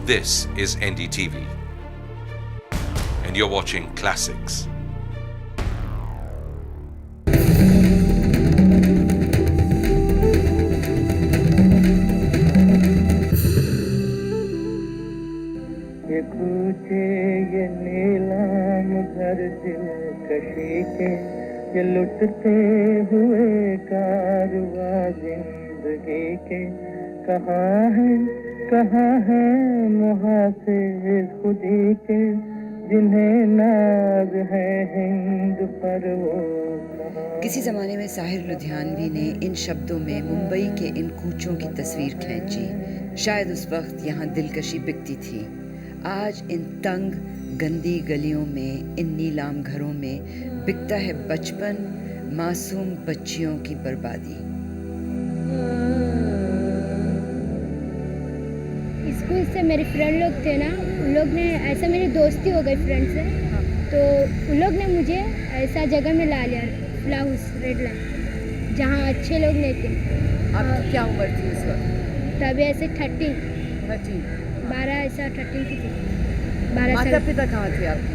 This is NDTV, and you're watching Classics. ये कूचे ये नीलाम घर दिलकशी के, ये लुटते हुए कारवां जिंदगी के, कहाँ है मुहासिर खुदी के, जिन्हें नाज है हिंद पर वो। किसी ज़माने में साहिर लुधियानवी ने इन शब्दों में मुंबई के इन कूचों की तस्वीर खींची। शायद उस वक्त यहाँ दिलकशी बिकती थी। आज इन तंग गंदी गलियों में, इन नीलाम घरों में बिकता है बचपन, मासूम बच्चियों की बर्बादी। स्कूल से मेरे फ्रेंड लोग थे ना, उन लोग ने ऐसा, मेरी दोस्ती हो गई फ्रेंड से, तो उन लोग ने मुझे ऐसा जगह में ला लिया, हाउस रेड लाइन, जहाँ अच्छे लोग नहीं थे। आपकी क्या उम्र थी उस वक्त? तभी ऐसे 13 12 ऐसा 13 की थी। 12 माता पिता कहाँ थे आपके?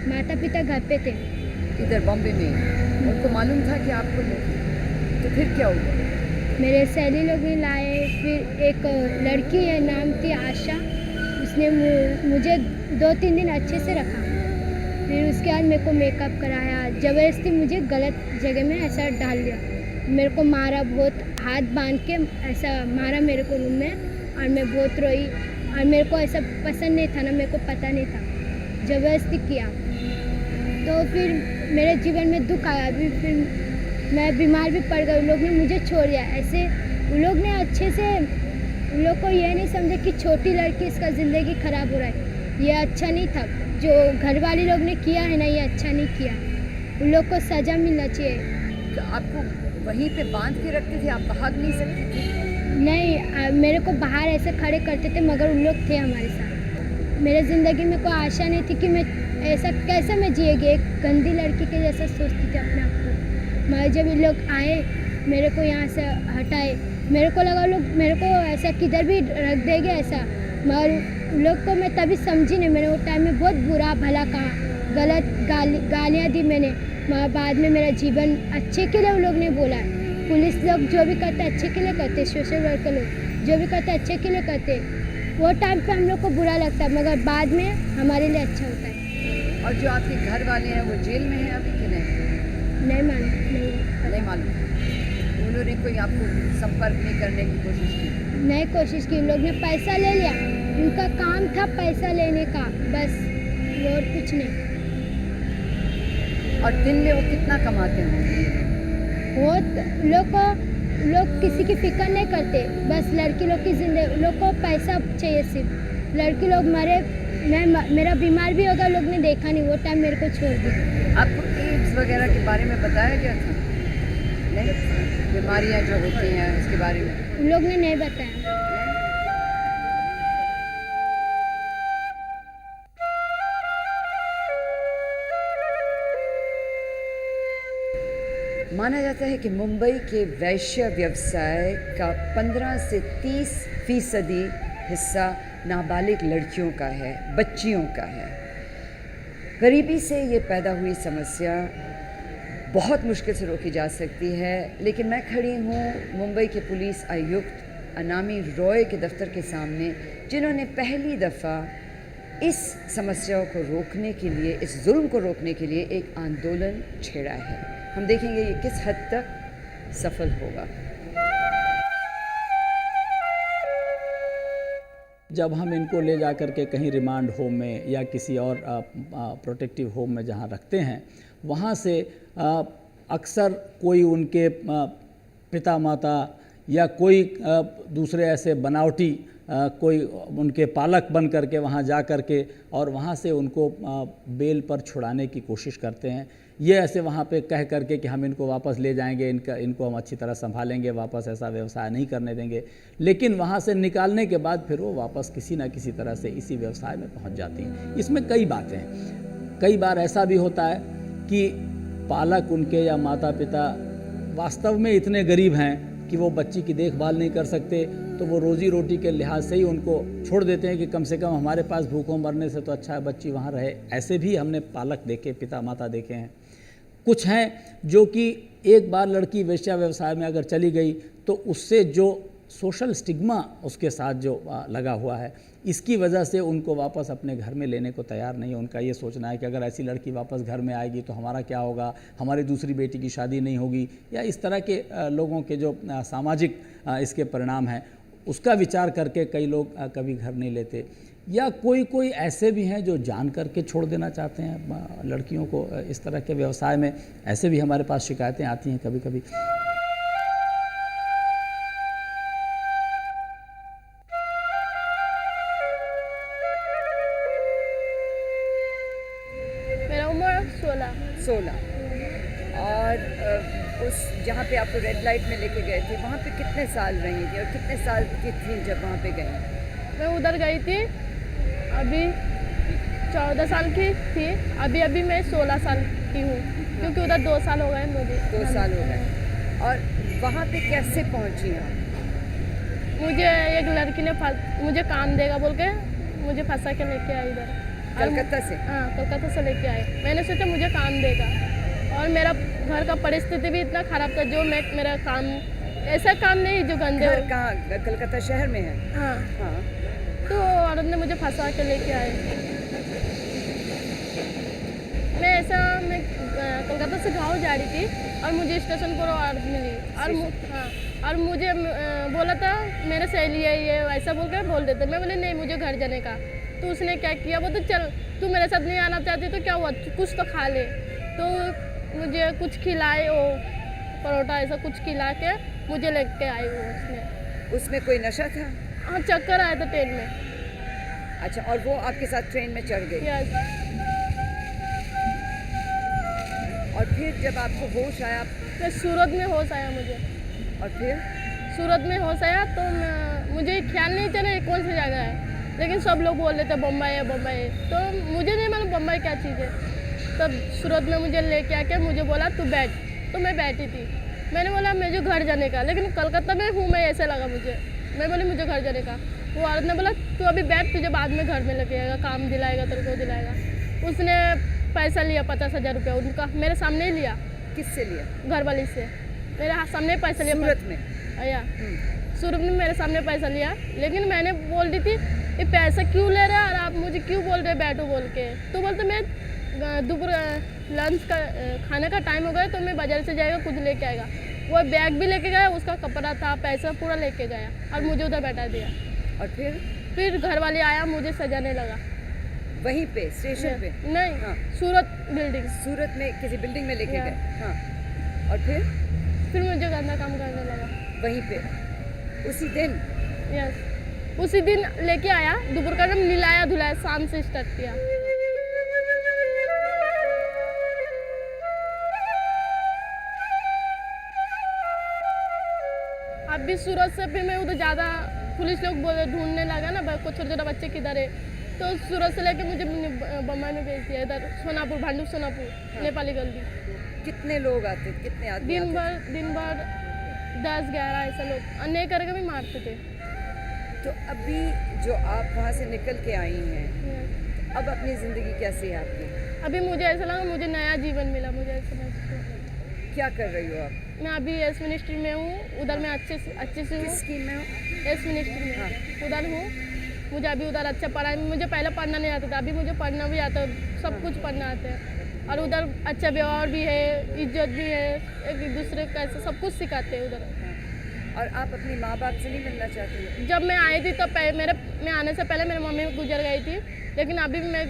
माता पिता घर पे थे। इधर बॉम्बे में? उनको मालूम था कि आपको नहीं, तो फिर क्या हुआ? मेरे सहेली लोग ने लाए, फिर एक लड़की है, नाम थी आशा, उसने मुझे 2-3 दिन अच्छे से रखा। फिर उसके बाद मेरे को मेकअप कराया, ज़बरदस्ती मुझे गलत जगह में ऐसा डाल दिया, मेरे को मारा, बहुत हाथ बांध के ऐसा मारा मेरे को रूम में, और मैं बहुत रोई, और मेरे को ऐसा पसंद नहीं था ना, मेरे को पता नहीं था, ज़बरदस्ती किया। तो फिर मेरे जीवन में दुख आया, अभी फिर मैं बीमार भी पड़ गई, उन लोग ने मुझे छोड़ दिया। ऐसे उन लोग ने अच्छे से, उन लोग को यह नहीं समझा कि छोटी लड़की, इसका ज़िंदगी ख़राब हो रहा है, ये अच्छा नहीं था। जो घर वाले लोग ने किया है ना, ये अच्छा नहीं किया, उन लोग को सज़ा मिलना चाहिए। तो आपको वहीं पे बांध के रखते थे, आप भाग नहीं सकती थी? नहीं, मेरे को बाहर ऐसे खड़े करते थे, मगर उन लोग थे हमारे साथ। मेरे ज़िंदगी में कोई आशा नहीं थी कि मैं ऐसा कैसे मैं जिएगी, एक गंदी लड़की के जैसा सोचती थी अपने आप को। मगर जब ये लोग आए, मेरे को यहाँ से हटाए, मेरे को लगा लोग मेरे को ऐसा किधर भी रख देंगे ऐसा, मगर लोग को मैं तभी समझी नहीं। मैंने वो टाइम में बहुत बुरा भला कहा, गलत गालियाँ दी मैंने, मगर बाद में मेरा जीवन अच्छे के लिए उन लोग ने बोला है। पुलिस लोग जो भी करते अच्छे के लिए करते, सोशल वर्कर लोग जो भी करते अच्छे के लिए करते। वो टाइम पे हम लोग को बुरा लगता है, मगर बाद में हमारे लिए अच्छा होता है। और जो आपके घर वाले हैं वो जेल में हैं अभी कि नहीं? नहीं मालूम। उन्होंने कोई आपको संपर्क नहीं करने की कोशिश की? नहीं कोशिश की, लोग ने पैसा ले लिया, उनका काम था पैसा लेने का, बस, और कुछ नहीं। और दिन में वो कितना कमाते होंगे? लोग किसी की फिक्र नहीं करते, बस लड़की लोग की जिंदगी, लोग को पैसा चाहिए सिर्फ। लड़की लोग मरे, मेरा बीमार भी होगा, लोग ने देखा नहीं, वो टाइम मेरे को छोड़ दिया। आपको एड्स वगैरह के बारे में बताया गया था? नहीं, बीमारियां जो होती हैं उसके बारे में उन लोग ने नहीं बताया। माना जाता है कि मुंबई के वैश्य व्यवसाय का 15 से 30% हिस्सा नाबालिग लड़कियों का है, बच्चियों का है। गरीबी से ये पैदा हुई समस्या बहुत मुश्किल से रोकी जा सकती है, लेकिन मैं खड़ी हूँ मुंबई के पुलिस आयुक्त अनामी रॉय के दफ्तर के सामने, जिन्होंने पहली दफ़ा इस समस्या को रोकने के लिए, इस जुल्म को रोकने के लिए एक आंदोलन छेड़ा है। हम देखेंगे ये किस हद तक सफल होगा। जब हम इनको ले जा कर के कहीं रिमांड होम में या किसी और प्रोटेक्टिव होम में जहाँ रखते हैं, वहाँ से अक्सर कोई उनके पिता माता या कोई दूसरे ऐसे बनावटी कोई उनके पालक बन करके वहाँ जा कर के और वहाँ से उनको बेल पर छुड़ाने की कोशिश करते हैं। ये ऐसे वहाँ पे कह करके कि हम इनको वापस ले जाएंगे, इनको हम अच्छी तरह संभालेंगे, वापस ऐसा व्यवसाय नहीं करने देंगे, लेकिन वहाँ से निकालने के बाद फिर वो वापस किसी न किसी तरह से इसी व्यवसाय में पहुँच जाती हैं। इसमें कई बातें हैं। कई बार ऐसा भी होता है कि पालक उनके या माता पिता वास्तव में इतने गरीब हैं कि वो बच्ची की देखभाल नहीं कर सकते, तो वो रोज़ी रोटी के लिहाज से ही उनको छोड़ देते हैं कि कम से कम हमारे पास भूखों मरने से तो अच्छा है बच्ची वहाँ रहे। ऐसे भी हमने पालक देखे, पिता माता देखे हैं। कुछ हैं जो कि एक बार लड़की वेश्या व्यवसाय में अगर चली गई तो उससे जो सोशल स्टिग्मा उसके साथ जो लगा हुआ है, इसकी वजह से उनको वापस अपने घर में लेने को तैयार नहीं है। उनका ये सोचना है कि अगर ऐसी लड़की वापस घर में आएगी तो हमारा क्या होगा, हमारी दूसरी बेटी की शादी नहीं होगी, या इस तरह के लोगों के जो सामाजिक इसके परिणाम हैं उसका विचार करके कई लोग कभी घर नहीं लेते। या कोई ऐसे भी हैं जो जान करके छोड़ देना चाहते हैं लड़कियों को इस तरह के व्यवसाय में। ऐसे भी हमारे पास शिकायतें आती हैं कभी कभी। मेरा उम्र 16। और उस जहाँ पे आपको रेड लाइट में लेके गए थे वहाँ पे कितने साल रही थी और कितने साल की थी जब वहाँ पे गई? मैं उधर गई थी, अभी 14 साल की थी। अभी मैं 16 साल की हूँ, क्योंकि उधर 2 साल हो गए मुझे। 2 साल हो गए। और वहाँ पे कैसे पहुँची आप? मुझे एक लड़की ने मुझे काम देगा बोल के मुझे फंसा के लेके आई इधर। कलकत्ता से? हाँ, कलकत्ता से लेके आए। मैंने सोचा मुझे काम देगा, और मेरा घर का परिस्थिति भी इतना ख़राब था जो मेरा काम ऐसा काम नहीं जो गंदे। घर कहाँ? कलकत्ता शहर में है? हाँ। हाँ। तो औरत ने मुझे फंसा के लेके आए। मैं कलकत्ता से गाँव जा रही थी और मुझे स्टेशन पर औरत मिली और मुझे बोला था मेरे सहेली है ये, ऐसा बोल के बोल देते। मैं बोले नहीं, मुझे घर जाने का। तो उसने क्या किया, वो तो चल तू मेरे साथ नहीं आना चाहती तो क्या हुआ, कुछ तो खा ले। तो मुझे कुछ खिलाए, वो परोठा ऐसा कुछ खिला के मुझे लेके आई वो। उसमें कोई नशा था? हाँ, चक्कर आया था ट्रेन में। अच्छा, और वो आपके साथ ट्रेन में चढ़ गई? यस। और फिर जब आपको होश आया? फिर सूरत में होश आया मुझे। और फिर सूरत में होश आया तो मुझे ख्याल नहीं चला कौन सी जगह है, लेकिन सब लोग बोल रहे थे बम्बई है बम्बई है। तो मुझे नहीं मालूम बम्बई क्या चीज़ है। तब सूरत में मुझे लेके आके मुझे बोला तू बैठ। तो मैं बैठी थी। मैंने बोला मुझे घर जाने का, लेकिन कलकत्ता में हूँ मैं, ऐसे लगा मुझे। मैं बोली मुझे घर जाने का। वो औरत ने बोला तू अभी बैठ, तुझे बाद में घर में लेके आएगा, काम दिलाएगा, तेरे को दिलाएगा। उसने पैसा लिया 50,000 रुपया उनका, मेरे सामने ही लिया। किससे लिया? घर वाली से। मेरे सामने पैसा लिया। सूरत में? आया सूरत में मेरे सामने पैसा लिया, लेकिन मैंने बोल दी थी ये पैसा क्यों ले रहा है और आप मुझे क्यों बोल रहे बैठो बोल के। तो बोलते मैं दोपहर लंच का खाने का टाइम हो गया तो मैं बाजार से जाएगा कुछ लेके आएगा। वो बैग भी लेके गया, उसका कपड़ा था, पैसा पूरा लेके गया और मुझे उधर बैठा दिया। और फिर घर वाले आया, मुझे सजाने लगा। वहीं पे स्टेशन पे? नहीं। हाँ। सूरत बिल्डिंग। सूरत में किसी बिल्डिंग में लेके गए? हाँ। और फिर मुझे गंदा काम करने लगा वहीं पे उसी दिन? यस, उसी दिन लेके आया। दोपहर का जब मिलाया धुलाया, शाम से स्टार्ट किया। अभी सूरत से फिर मैं उधर ज़्यादा पुलिस लोग ढूंढने लगा ना कुछ छोटे छोटे बच्चे किधर है। तो सूरत से लेके मुझे बम्बई में भेज दिया, इधर सोनापुर, भांडुप सोनापुर। हाँ। नेपाली गली। कितने लोग आते, कितने आदमी? दिन भर 10-11 ऐसा लोग अन्याय करके भी मारते थे। तो अभी जो आप वहाँ से निकल के आई हैं, अब अपनी ज़िंदगी कैसी है आपकी? अभी मुझे ऐसा लगा मुझे नया जीवन मिला। मुझे ऐसा महसूस। क्या कर रही हो आप? मैं अभी एस मिनिस्ट्री में हूँ। उधर मैं अच्छे से हूँ। किस स्कीम में हो? एस मिनिस्ट्री में। हाँ। उधर हूँ। मुझे अभी उधर अच्छा पढ़ाई, मुझे पहले पढ़ना नहीं आता था, अभी मुझे पढ़ना भी आता है, सब कुछ पढ़ना आता है। और उधर अच्छा व्यवहार भी है, इज्जत भी है, एक दूसरे का ऐसे सब कुछ सिखाते हैं उधर। और आप अपनी माँ बाप से नहीं मिलना चाहती? जब मैं आई थी तब मैं आने से पहले मेरी मम्मी गुजर गई थी, लेकिन अभी मैं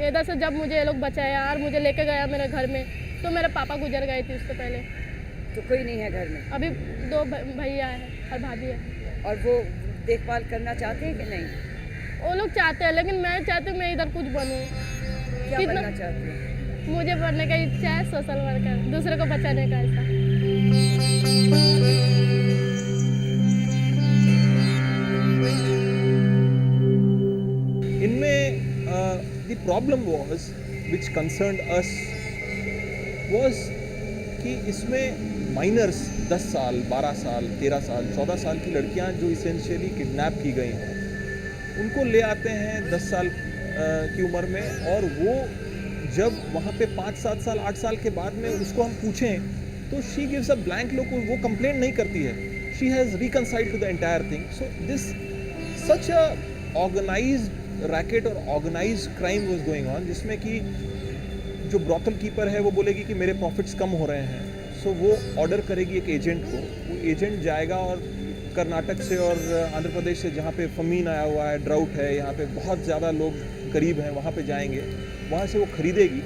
इधर से जब मुझे ये लोग बचाया और मुझे लेके गया मेरे घर में, तो मेरे पापा गुजर गए थे उससे पहले। तो कोई नहीं है घर में? अभी 2 भैया हैं और भाभी है। और वो देखभाल करना चाहते हैं कि नहीं? वो लोग चाहते हैं, लेकिन मैं चाहती हूँ मैं इधर कुछ बनूँ। क्या बनना चाहती हैं? मुझे बनने का इच्छा है सोशल वर्कर, दूसरे को बचाने का। ऐसा इनमें the problem was which concerned us was कि इसमें माइनर्स 10 साल 12 साल 13 साल 14 साल की लड़कियां जो इसेंशियली किडनैप की गई हैं, उनको ले आते हैं 10 साल की उम्र में, और वो जब वहाँ पे 5-7 साल 8 साल के बाद में उसको हम पूछें तो she gives a blank look, वो कंप्लेंट नहीं करती है. She has reconciled to the entire thing. So this such a organised racket और organised crime was going on, जिसमें कि जो ब्रॉथल कीपर है वो बोलेगी कि मेरे प्रॉफिट्स कम हो रहे हैं, सो वो ऑर्डर करेगी एक एजेंट को. वो एजेंट जाएगा और कर्नाटक से और आंध्र प्रदेश से, जहाँ पे फमीन आया हुआ है, ड्राउट है, यहाँ पे बहुत ज़्यादा लोग गरीब हैं, वहाँ पे जाएंगे, वहाँ से वो खरीदेगी.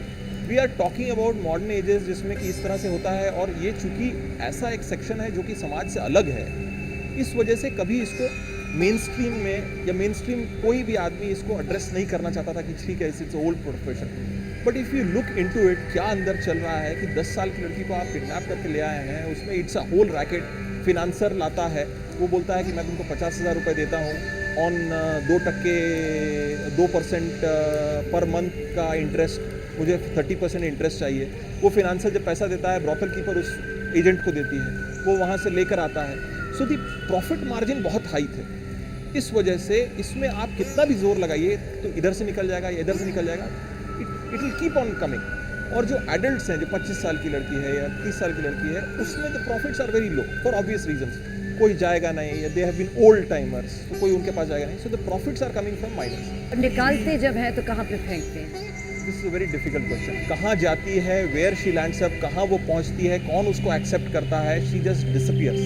We are talking about modern ages जिसमें कि इस तरह से होता है, और ये चूँकि ऐसा एक सेक्शन है जो कि समाज से अलग है, इस वजह से कभी इसको मेन स्ट्रीम में या मेन स्ट्रीम कोई भी आदमी इसको एड्रेस नहीं करना चाहता था कि ठीक है it's old profession. But if you look into it, क्या अंदर चल रहा है कि 10 साल की लड़की को आप किडनैप करके ले आए हैं, उसमें it's a whole racket. Financer लाता है, वो बोलता है कि मैं तुमको 50,000 रुपये देता हूँ ऑन 2% पर मंथ का इंटरेस्ट, मुझे 30% इंटरेस्ट चाहिए. वो फिनांसर जब पैसा देता है, ब्रॉथल कीपर उस एजेंट को देती है, वो वहाँ से लेकर आता है. सो दी प्रॉफिट मार्जिन बहुत हाई थे. इस वजह से इसमें आप कितना भी जोर लगाइए तो इधर से निकल जाएगा या इधर से निकल जाएगा, it will keep on coming. और जो एडल्ट्स हैं, जो 25 साल की लड़की है या 30 साल की लड़की है, उसमें the profits are very low for obvious reasons. कोई जाएगा नहीं, या they have been old timers, तो कोई उनके पास जाएगा नहीं. So the profits are coming from miners. निकालते जब है तो कहाँ पे फेंकते हैं? This is a very difficult question. कहाँ जाती है, वेयर शी लैंड्स अप, कहाँ वो पहुँचती है, कौन उसको एक्सेप्ट करता है, शी जस्ट डिसअपियर्स.